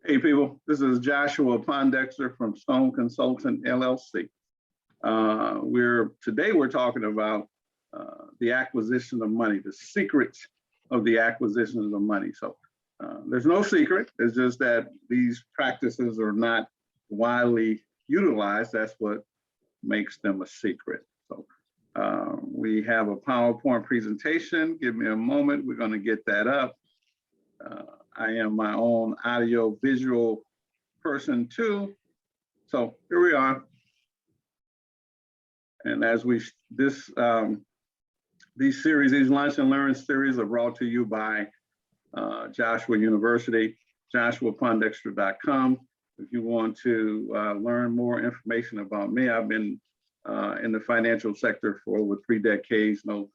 Hey people, this is Joshua Pondexter from Stone Consultant LLC. Today we're talking about the acquisition of money, the secrets of the acquisition of the money. So there's no secret. It's just that these practices are not widely utilized. That's what makes them a secret. So we have a PowerPoint presentation. Give me a moment. We're going to get that up. I am my own audio visual person too. So here we are. And as these Lunch and Learn series are brought to you by Joshua University, joshuapondexter.com. If you want to learn more information about me, I've been in the financial sector for over 3 decades, no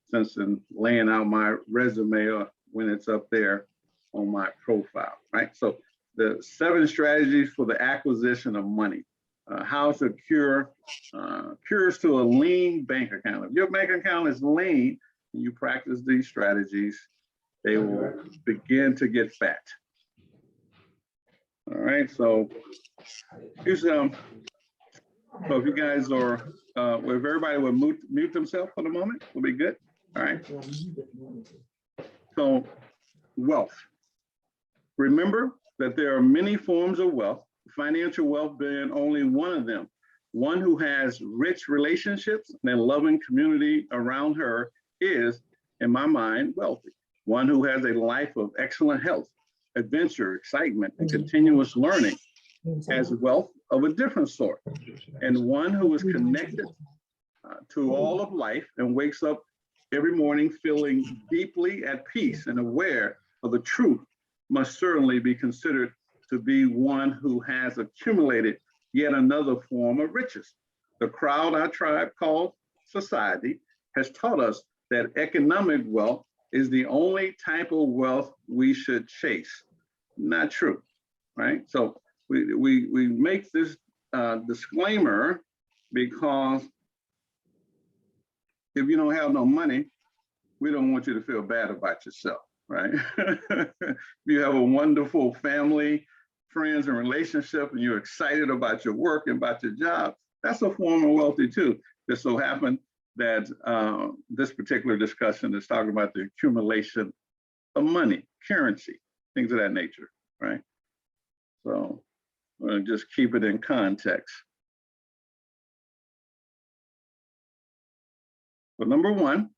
sense in laying out my resume when it's up there on my profile, right? So the 7 strategies for the acquisition of money, how to cures to a lean bank account. If your bank account is lean and you practice these strategies, they will begin to get fat. All right, so here's so if you guys are, if everybody would mute themselves for the moment, we'll be good. All right. So wealth. Remember that there are many forms of wealth, financial wealth being only one of them. One who has rich relationships and a loving community around her is, in my mind, wealthy. One who has a life of excellent health, adventure, excitement, and continuous learning has wealth of a different sort. And one who is connected to all of life and wakes up every morning feeling deeply at peace and aware of the truth must certainly be considered to be one who has accumulated yet another form of riches. The crowd our tribe called society has taught us that economic wealth is the only type of wealth we should chase. Not true, right? So we make this disclaimer because if you don't have no money, we don't want you to feel bad about yourself. Right? If you have a wonderful family, friends, and relationship, and you're excited about your work and about your job, that's a form of wealthy too. Just so happened that this particular discussion is talking about the accumulation of money, currency, things of that nature, right? So I'm going to just keep it in context. But number one,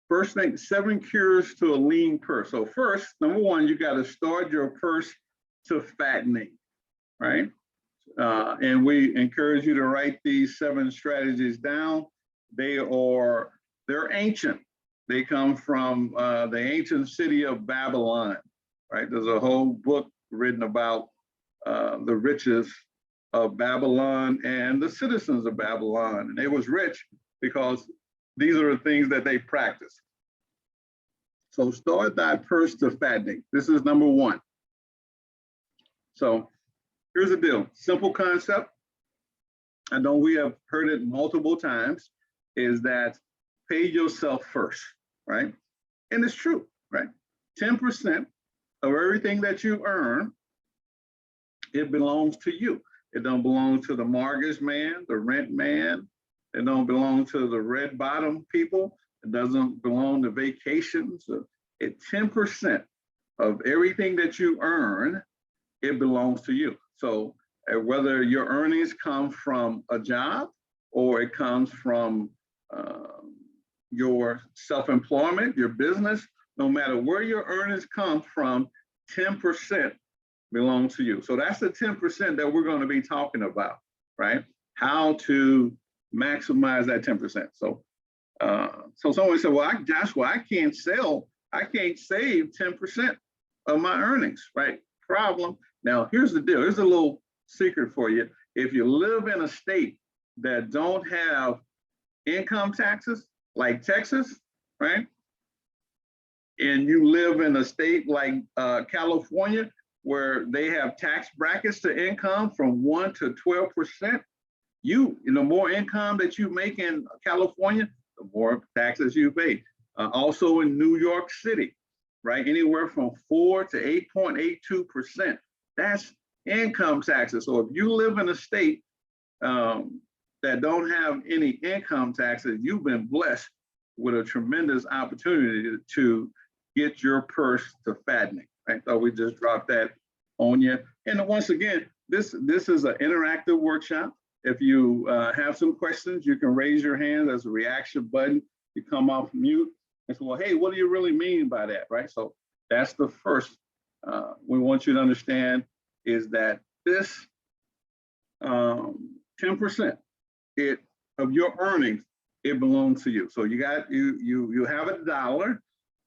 first thing, 7 cures to a lean purse. So first, number one, you got to start your purse to fattening, right? And we encourage you to write these 7 strategies down. They're ancient. They come from the ancient city of Babylon, right? There's a whole book written about the riches of Babylon and the citizens of Babylon. And they was rich because these are the things that they practice. So start thy purse to fattening. This is number 1. So here's the deal. Simple concept. I know we have heard it multiple times, is that pay yourself first, right? And it's true, right? 10% of everything that you earn, it belongs to you. It don't belong to the mortgage man, the rent man. It don't belong to the red bottom people. It doesn't belong to vacations. 10% of everything that you earn, it belongs to you. So whether your earnings come from a job or it comes from your self-employment, your business, no matter where your earnings come from, 10% belongs to you. So that's the 10% that we're going to be talking about, right? How to maximize that 10%. So someone said, well, Joshua, I can't save 10% of my earnings, right? Problem. Now, here's the deal. Here's a little secret for you. If you live in a state that don't have income taxes, like Texas, right? And you live in a state like California, where they have tax brackets to income from 1 to 12%, the more income that you make in California, the more taxes you pay. Also in New York City, right? Anywhere from 4 to 8.82%. That's income taxes. So if you live in a state that don't have any income taxes, you've been blessed with a tremendous opportunity to get your purse to fattening. Right? So we just dropped that on you. And once again, this is an interactive workshop. If you have some questions, you can raise your hand. There's a reaction button. You come off mute and say, well, hey, what do you really mean by that, right? So that's the first we want you to understand is that this 10% of your earnings, it belongs to you. So you got you have $1,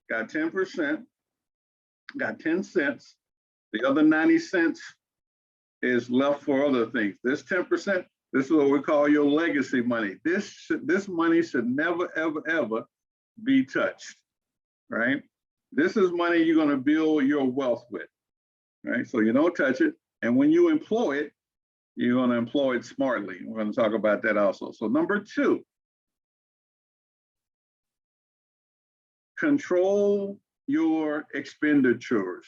got 10%, got 10 cents. The other 90 cents is left for other things. This 10%, this is what we call your legacy money. This money should never, ever, ever be touched, right? This is money you're going to build your wealth with, right? So you don't touch it. And when you employ it, you're going to employ it smartly. We're going to talk about that also. So number 2, control your expenditures,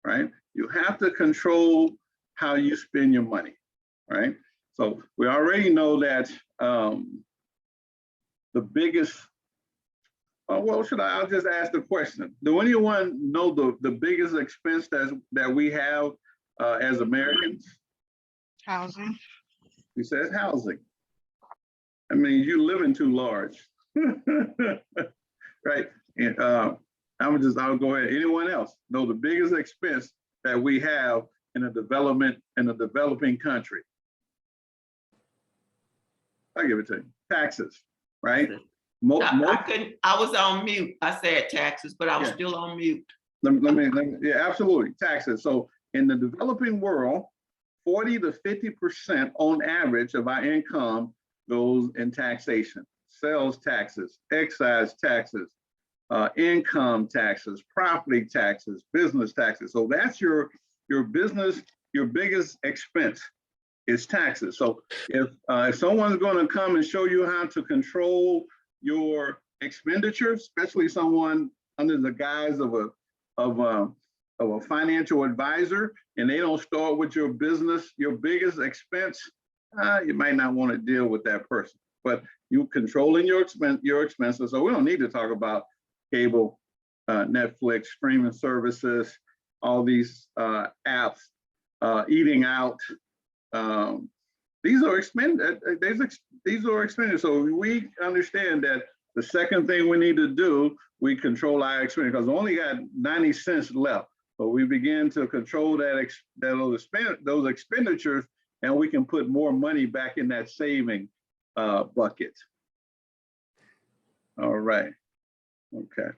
right? You have to control how you spend your money, right? So we already know that the biggest, well, I'll just ask the question. Do anyone know the biggest expense that we have as Americans? Housing. He says housing. I mean, you living too large, right? And I'll go ahead. Anyone else know the biggest expense that we have in a developing country? I'll give it to you. Taxes, right? I was on mute. I said taxes, but I was still on mute. Let me, yeah, absolutely. Taxes. So in the developing world, 40 to 50% on average of our income goes in taxation. Sales taxes, excise taxes, income taxes, property taxes, business taxes. So that's your business, your biggest expense is taxes. So if someone's going to come and show you how to control your expenditures, especially someone under the guise of a financial advisor, and they don't start with your business, your biggest expense, you might not want to deal with that person. But you controlling your expenses. So we don't need to talk about cable, Netflix, streaming services, all these apps, eating out. These are expenditures. So we understand that the second thing we need to do, we control our expenditure because we only got 90 cents left. So we begin to control those expenditures, and we can put more money back in that saving bucket. All right. Okay.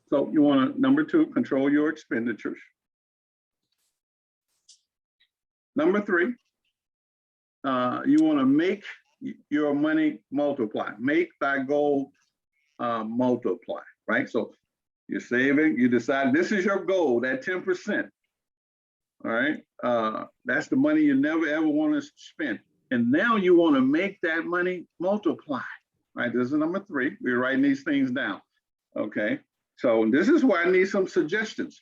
So you want to, number 2, control your expenditures. Number 3, you want to make your money multiply. Make thy goal multiply, right? So you're saving, you decide this is your goal, that 10%. All right. That's the money you never ever want to spend. And now you want to make that money multiply, right? This is number 3. We're writing these things down. Okay. So this is where I need some suggestions.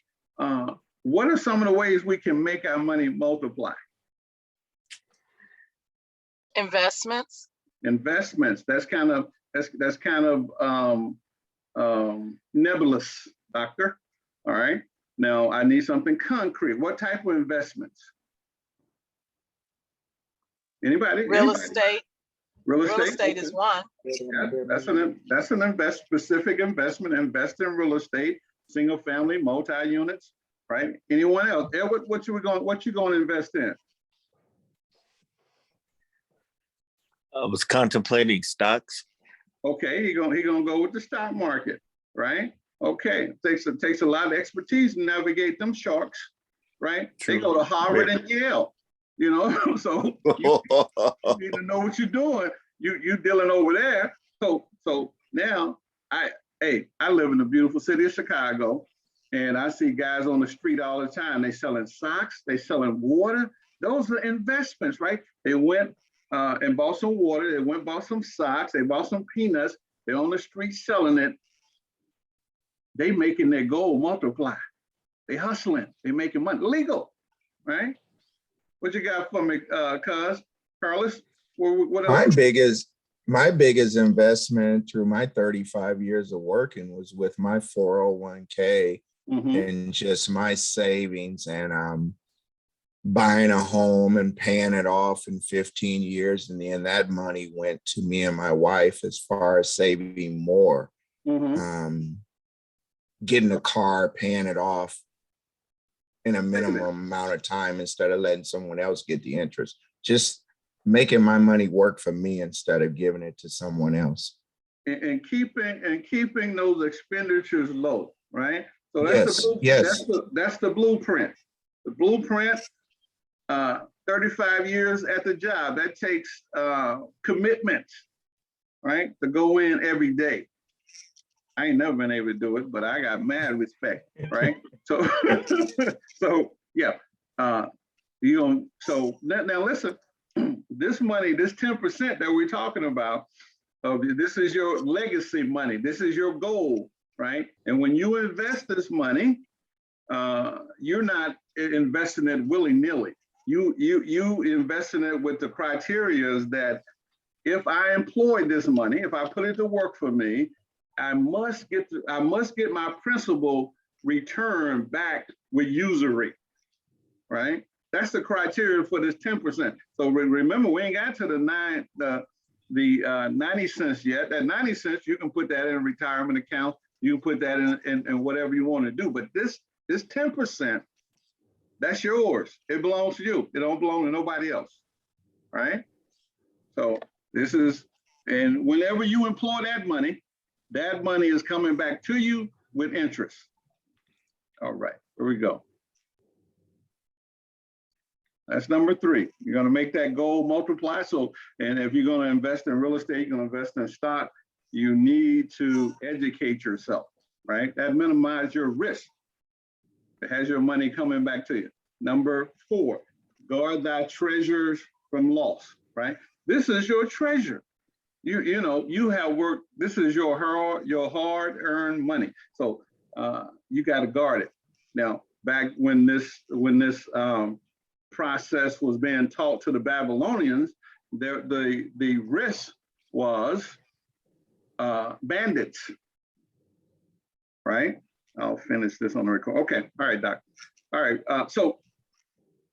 What are some of the ways we can make our money multiply? Investments. Investments. That's kind of nebulous, doctor. All right. Now I need something concrete. What type of investments? Anybody? Real estate. Real Real estate is one. Yeah, that's an specific investment. Invest in real estate, single family, multi-units, right? Anyone else? Edward, what you going to invest in? I was contemplating stocks. Okay, he gonna go with the stock market, right? Okay, takes a lot of expertise to navigate them sharks, right? True. They go to Harvard and Yale, you know, so you need to know what you're doing. You dealing over there. So now I live in the beautiful city of Chicago, and I see guys on the street all the time. They selling socks, they selling water. Those are investments, right? They went and bought some water. They went and bought some socks. They bought some peanuts. They're on the street selling it. they making their gold multiply. They hustling, they making money, legal, right? What you got for me, cuz? Carlos, what else? My biggest investment through my 35 years of working was with my 401k and just my savings, and buying a home and paying it off in 15 years. And then that money went to me and my wife as far as saving more, getting a car, paying it off in a minimum amount of time instead of letting someone else get the interest. Just making my money work for me instead of giving it to someone else. And keeping those expenditures low, right? So that's that's the blueprint. The blueprint, 35 years at the job, that takes commitment, right? To go in every day. I ain't never been able to do it, but I got mad respect, right? So, so yeah, so now listen, this money, this 10% that we're talking about, this is your legacy money. This is your goal, right? And when you invest this money, you're not investing it willy-nilly. You invest in it with the criteria that if I employ this money, if I put it to work for me, I must get my principal return back with usury, right? That's the criteria for this 10%. So remember, we ain't got to the 90 cents yet. That 90 cents, you can put that in a retirement account. You can put that in whatever you want to do. But this 10%, that's yours. It belongs to you. It don't belong to nobody else, right? So this is, and whenever you employ that money is coming back to you with interest. All right, here we go. That's number 3. You're going to make that goal multiply. So, and if you're going to invest in real estate, you're going to invest in stock, you need to educate yourself, right? That minimizes your risk. It has your money coming back to you. Number 4, guard thy treasures from loss, right? This is your treasure. You know, you have worked, this is your hard-earned money. So you got to guard it. Now, back when this process was being taught to the Babylonians, the risk was bandits, right? I'll finish this on the record. Okay, all right, Doc. All right, so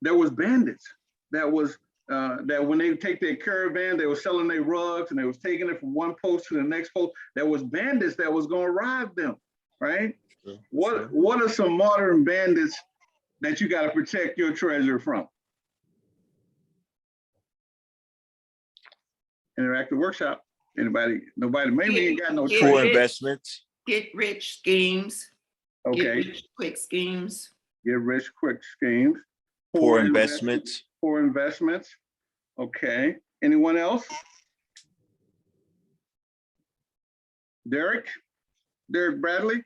there was bandits that when they take their caravan, they were selling their rugs and they was taking it from one post to the next post. There was bandits that was going to rob them, right? Sure. What are some modern bandits that you got to protect your treasure from? Interactive workshop. Anybody? Nobody? Maybe ain't got no Poor investments. Get rich schemes. Okay. Get rich quick schemes. Get rich quick schemes. Poor investments. Poor investments. Okay. Anyone else? Derek Bradley.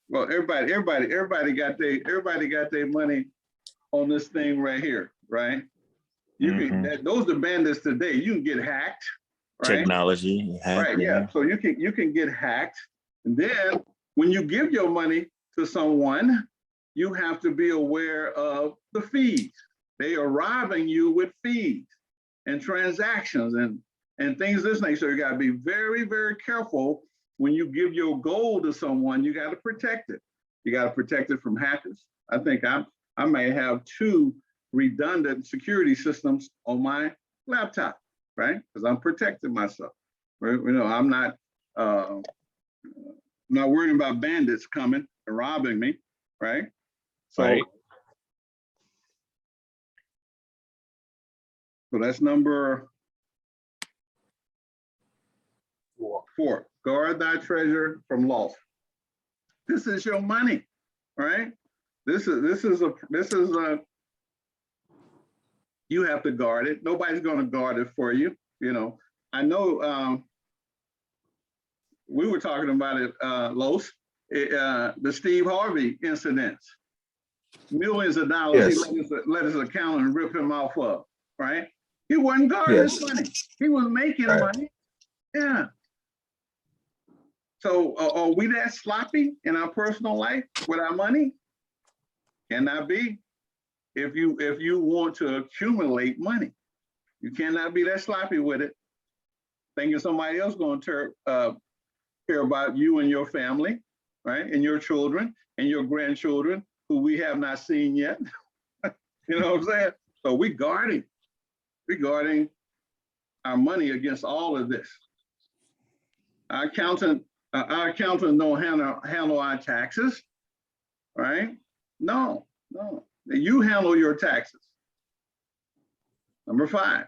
Well, everybody got their money on this thing right here, right? You can those are bandits today. You can get hacked, right? Technology, right? Yeah. So you can get hacked, and then when you give your money to someone, you have to be aware of the fees. They are robbing you with fees and transactions and things of this nature. So you got to be very, very careful when you give your gold to someone. You got to protect it. You got to protect it from hackers. I think I may have 2 redundant security systems on my laptop, right? Because I'm protecting myself. Right? You know, I'm not worrying about bandits coming and robbing me, right? So, right. So that's number 4. Guard thy treasure from loss. This is your money, right? This is a you have to guard it. Nobody's going to guard it for you. You know, I know we were talking about it, Los, the Steve Harvey incidents. Millions of dollars he let his accountant rip him off of, right? He wasn't guarding his money. He was making money, Yeah. So are we that sloppy in our personal life with our money? Cannot be. If you want to accumulate money, you cannot be that sloppy with it, thinking somebody else going to care about you and your family, right? And your children and your grandchildren who we have not seen yet. You know what I'm saying? So we guarding our money against all of this. Our accountant don't handle our taxes, right? No. You handle your taxes. Number 5,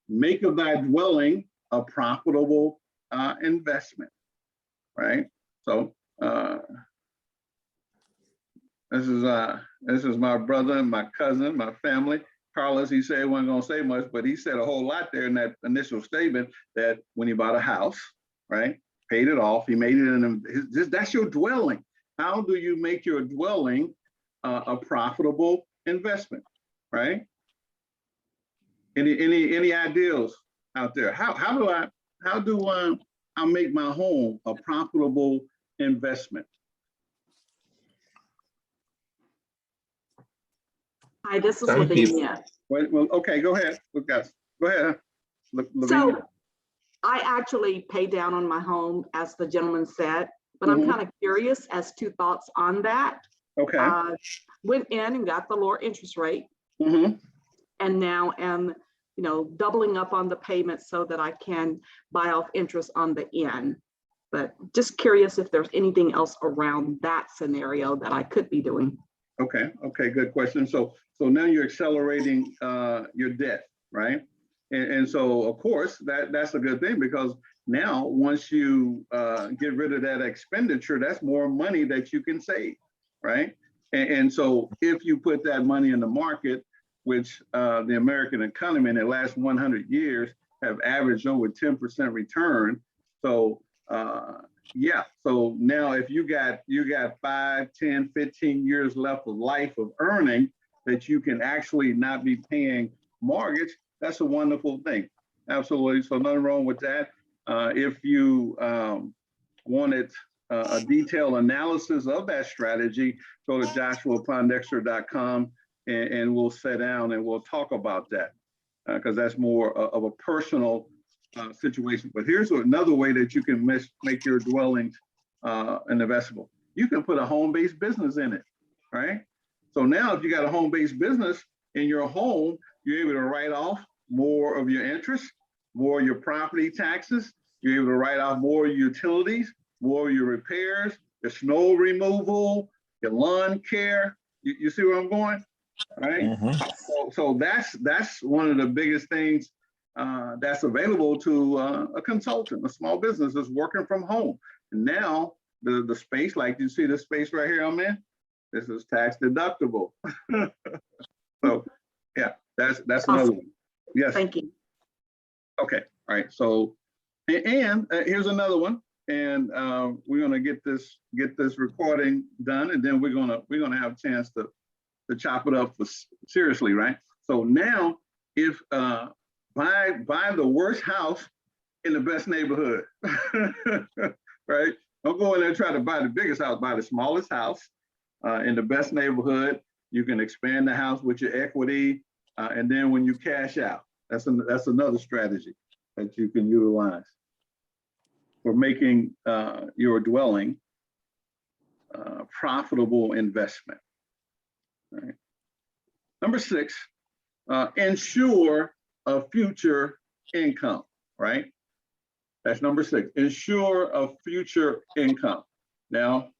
make of thy dwelling a profitable investment, right? So this is my brother and my cousin, my family. Carlos, he said he wasn't gonna say much, but he said a whole lot there in that initial statement that when he bought a house, right, paid it off, he made it in that's your dwelling. How do you make your dwelling a profitable investment, right? Any ideas out there? How do I make my home a profitable investment? Hi, this is Some people- Lavinia. Well, okay, go ahead. Go ahead. So I actually pay down on my home, as the gentleman said, but I'm Mhm. kind of curious as to thoughts on that. Okay. Went in and got the lower interest rate, Mm-hmm. and now am, doubling up on the payment so that I can buy off interest on the end. But just curious if there's anything else around that scenario that I could be doing. Okay, good question. So now you're accelerating your debt, right? And so of course that's a good thing, because now once you get rid of that expenditure, that's more money that you can save, right? And so if you put that money in the market, which the American economy in the last 100 years have averaged over 10% return. So yeah, so now if you got 5, 10, 15 years left of life of earning that you can actually not be paying mortgage, that's a wonderful thing. Absolutely. So nothing wrong with that. If you wanted a detailed analysis of that strategy, go to joshuapondexter.com and we'll sit down and we'll talk about that, because that's more of a personal situation. But here's another way that you can make your dwellings investable. You can put a home-based business in it, right? So now if you got a home-based business in your home, you're able to write off more of your interest, more of your property taxes. You're able to write off more utilities, more of your repairs, your snow removal, your lawn care. You see where I'm going? All right. Mhm. So that's one of the biggest things that's available to a consultant, a small business that's working from home. And now the space, like you see the space right here I'm in, this is tax deductible. So yeah, that's another one. Yes. Thank you. Okay. All right. So and here's another one, and we're gonna get this recording done, and then we're gonna have a chance to chop it up seriously, right? So now, if buy the worst house in the best neighborhood, right? Don't go in there and try to buy the biggest house. Buy the smallest house in the best neighborhood. You can expand the house with your equity, and then when you cash out, that's another strategy that you can utilize for making your dwelling profitable investment. Right. Number 6, ensure a future income, right? That's number 6, ensure a future income. Now,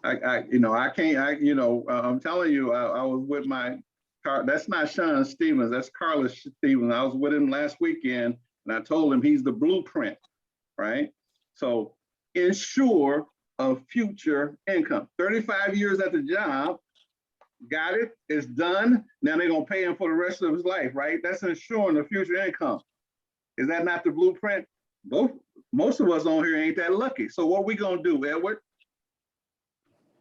I'm telling you, I was with that's not Sean Stevens, that's Carlos Stevens. I was with him last weekend and I told him he's the blueprint, right? So ensure a future income. 35 years at the job, got it, it's done. Now they're gonna pay him for the rest of his life, right? That's ensuring a future income. Is that not the blueprint? Most of us on here ain't that lucky. So what are we gonna do, Edward?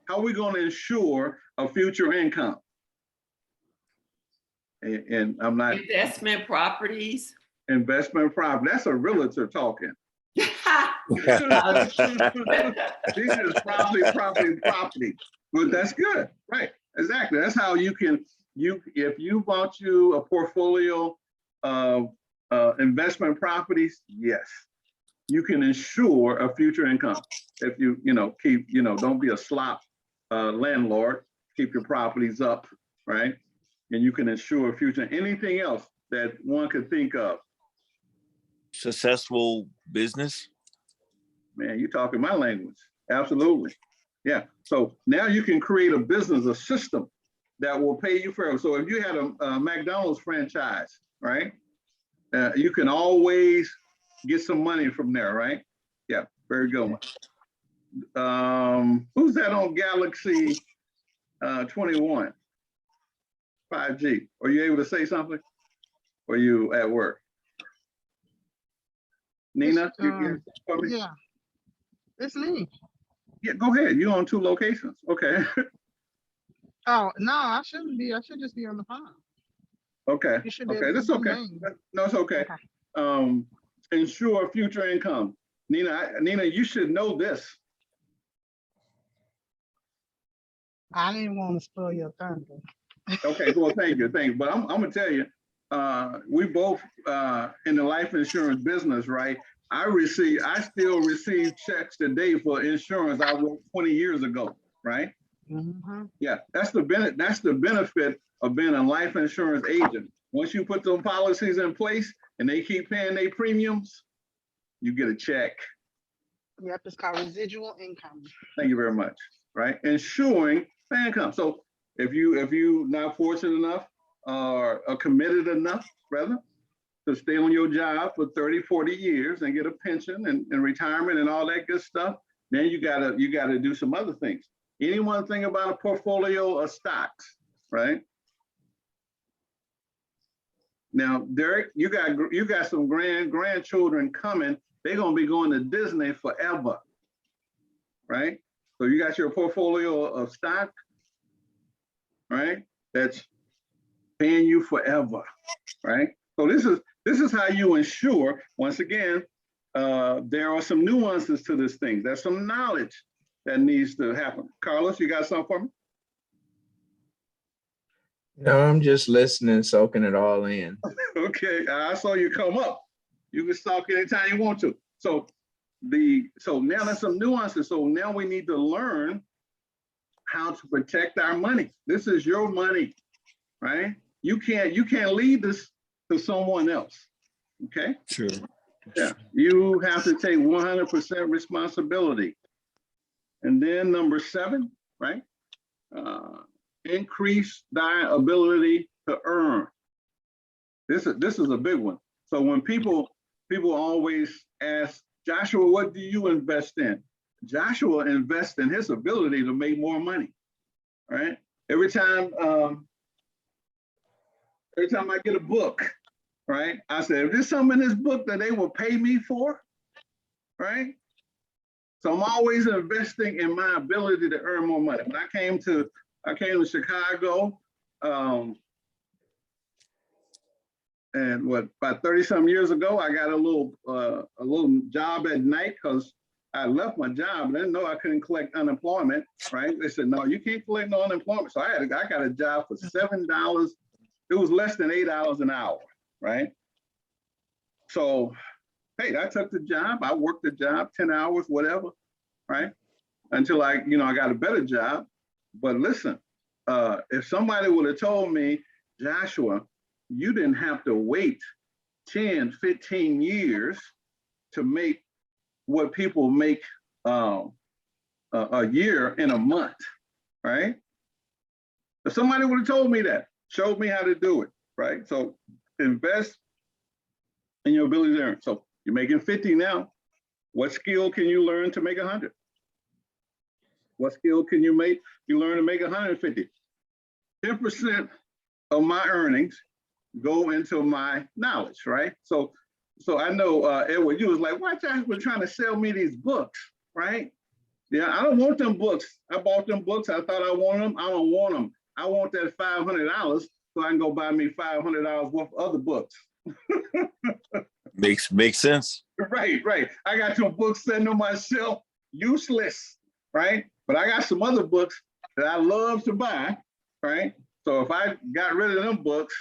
How are we gonna ensure a future income? And I'm not Investment properties. investment property. That's a realtor talking. These is property. But that's good, right? Exactly. That's how you can, if you bought you a portfolio of investment properties, yes, you can ensure a future income. If you keep, don't be a slop landlord, keep your properties up, right? And you can ensure a future. Anything else that one could think of? Successful business. Man, you're talking my language. Absolutely. Yeah. So now you can create a business, a system that will pay you forever. So if you had a McDonald's franchise, right? You can always get some money from there, right? Yeah, very good one. Who's that on Galaxy 21? 5G. Are you able to say something? Or are you at work? Nina? Yeah, it's me. Yeah, go ahead. You're on 2 locations. Okay. Oh, no, I shouldn't be. I should just be on the phone. Okay. You should be Okay. able That's to okay. name. No, it's okay. Ensure future income. Nina, you should know this. I didn't want to spoil your thunder. Okay, well, thank you. But I'm gonna tell you, we both in the life insurance business, right? I still receive checks today for insurance I wrote 20 years ago, right? Mm-hmm. Yeah, that's the benefit of being a life insurance agent. Once you put those policies in place and they keep paying their premiums, you get a check. Yep, it's called residual income. Thank you very much. Right, ensuring income. So if you not fortunate enough or committed enough, rather, to stay on your job for 30, 40 years and get a pension and retirement and all that good stuff, then you gotta do some other things. Anyone think about a portfolio of stocks, right? Now, Derek, you got some grandchildren coming. They're gonna be going to Disney forever, right? So you got your portfolio of stock, right? That's paying you forever, right? So this is how you ensure. Once again, there are some nuances to this thing. There's some knowledge that needs to happen. Carlos, you got something for me? No, I'm just listening, soaking it all in. Okay, I saw you come up. You can talk anytime you want to. So now there's some nuances. So now we need to learn how to protect our money. This is your money, right? You can't leave this to someone else. Okay. Sure. Yeah. You have to take 100% responsibility. And then number 7, right? Increase thy ability to earn. This is a big one. So when people always ask, Joshua, what do you invest in? Joshua invests in his ability to make more money, right? Every time I get a book, right? I say, if there's something in this book that they will pay me for, right? So I'm always investing in my ability to earn more money. When I came to Chicago, and about 30-some years ago, I got a little job at night because I left my job and I didn't know I couldn't collect unemployment, right? They said, no, you can't collect no unemployment. So I got a job for $7. It was less than $8 an hour, right? So, hey, I took the job. I worked the job 10 hours, whatever, right? Until I got a better job. But listen, if somebody would have told me, Joshua, you didn't have to wait 10, 15 years to make what people make a year in a month, right? If somebody would have told me that, showed me how to do it, right? So invest in your ability to earn. So you're making 50 now. What skill can you learn to make 100? What skill can you learn to make 150? 10% of my earnings go into my knowledge, right? So I know, Edward, you was like, why Joshua trying to sell me these books, right? Yeah, I don't want them books. I bought them books. I thought I wanted them. I don't want them. I want that $500 so I can go buy me $500 worth of other books, Makes sense. Right, right. I got some books sitting on my shelf, useless, right? But I got some other books that I love to buy, right? So if I got rid of them books,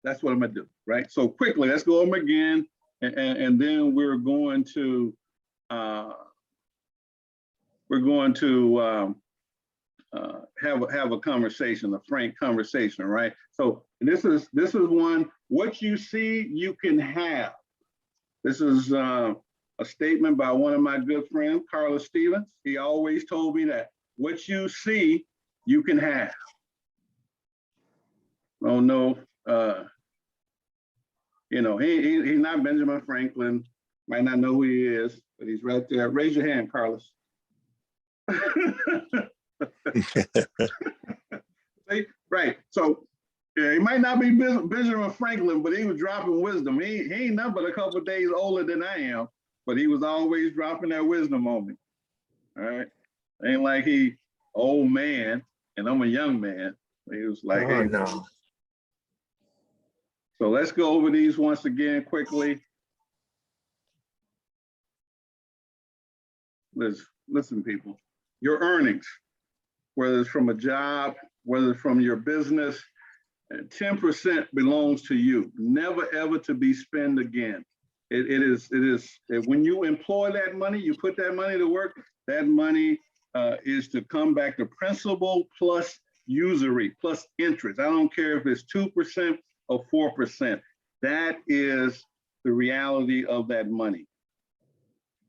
that's what I'm gonna do, right? So quickly, let's go over them again, and then we're going to have a conversation, a frank conversation, right? So this is one. What you see, you can have. This is a statement by one of my good friends, Carlos Stevens. He always told me that what you see, you can have. Oh no, you know, he's not Benjamin Franklin. Might not know who he is, but he's right there. Raise your hand, Carlos. See? Right. So yeah, he might not be Benjamin Franklin, but he was dropping wisdom. He ain't nothing but a couple of days older than I am, but he was always dropping that wisdom on me. All right. Ain't like he old man and I'm a young man. He was like, Oh, hey. no. So let's go over these once again quickly. Listen, people, your earnings, whether it's from a job, whether it's from your business, 10% belongs to you, never ever to be spent again. It is when you employ that money, you put that money to work, that money is to come back to principal plus usury plus interest. I don't care if it's 2% or 4%. That is the reality of that money,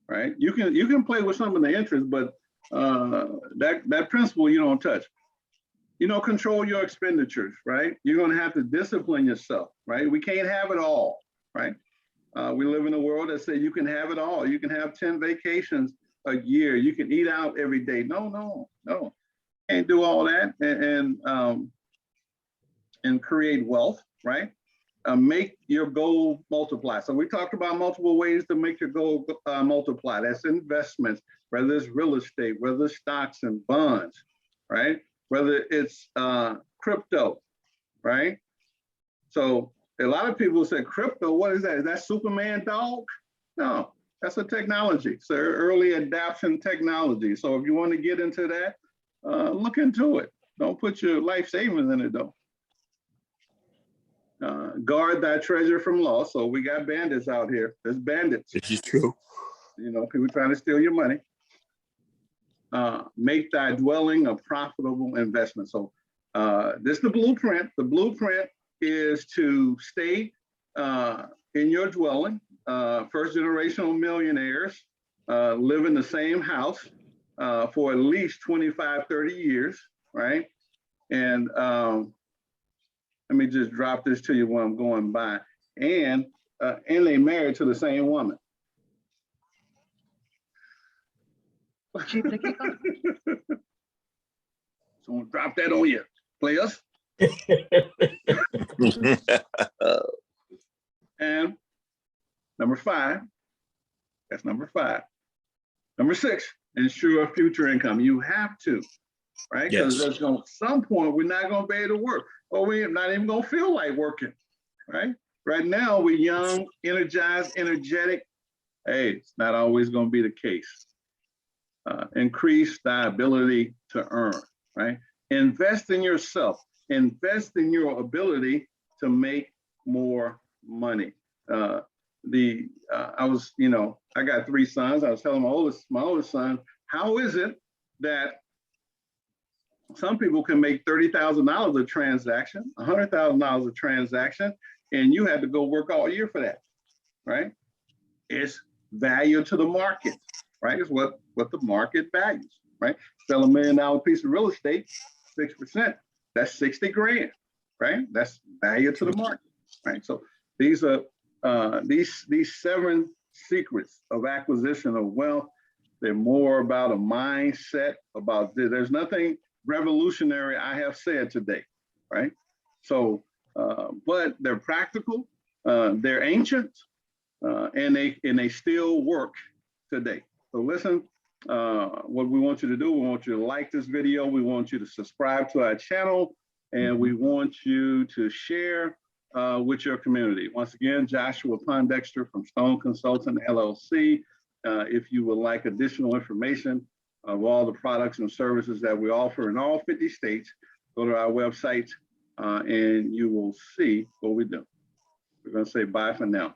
right? You can play with some of the interest, but that principal you don't touch. You know, control your expenditures, right? You're going to have to discipline yourself, right? We can't have it all, right? We live in a world that says you can have it all. You can have 10 vacations a year. You can eat out every day. No. Can't do all that and create wealth, right? Make your goal multiply. So we talked about multiple ways to make your goal multiply. That's investments, whether it's real estate, whether it's stocks and bonds, right? Whether it's crypto, right? So a lot of people say crypto, what is that? Is that Superman dog? No, that's a technology. It's early adoption technology. So if you want to get into that, look into it. Don't put your life savings in it though. Guard thy treasure from loss. So we got bandits out here. There's bandits. This is true. You know, people trying to steal your money. Make thy dwelling a profitable investment. So this is the blueprint. The blueprint is to stay in your dwelling. First generational millionaires live in the same house for at least 25, 30 years, right? And let me just drop this to you while I'm going by. And they married to the same woman. So I'm gonna drop that on you, players. And number 5, that's number 5. Number 6, ensure future income. You have to, right? Because Yes. there's going some point we're not going to be able to work, or we're not even going to feel like working, right? Right now we're young, energized, energetic. Hey, it's not always going to be the case. Increase thy ability to earn, right? Invest in yourself. Invest in your ability to make more money. I was, you know, I got 3 sons. I was telling my oldest son, how is it that some people can make $30,000 a transaction, $100,000 a transaction, and you had to go work all year for that, right? It's value to the market, right? It's what the market values, right? Sell $1 million piece of real estate, 6%, that's 60 grand, right? That's value to the market, right? So these are these 7 secrets of acquisition of wealth. They're more about a mindset, about there's nothing revolutionary I have said today, right? So, but they're practical, they're ancient, and they still work today. So listen, what we want you to do, we want you to like this video, we want you to subscribe to our channel, and we want you to share with your community. Once again, Joshua Pondexter from Stone Consultant LLC. If you would like additional information of all the products and services that we offer in all 50 states, go to our website and you will see what we do. We're going to say bye for now.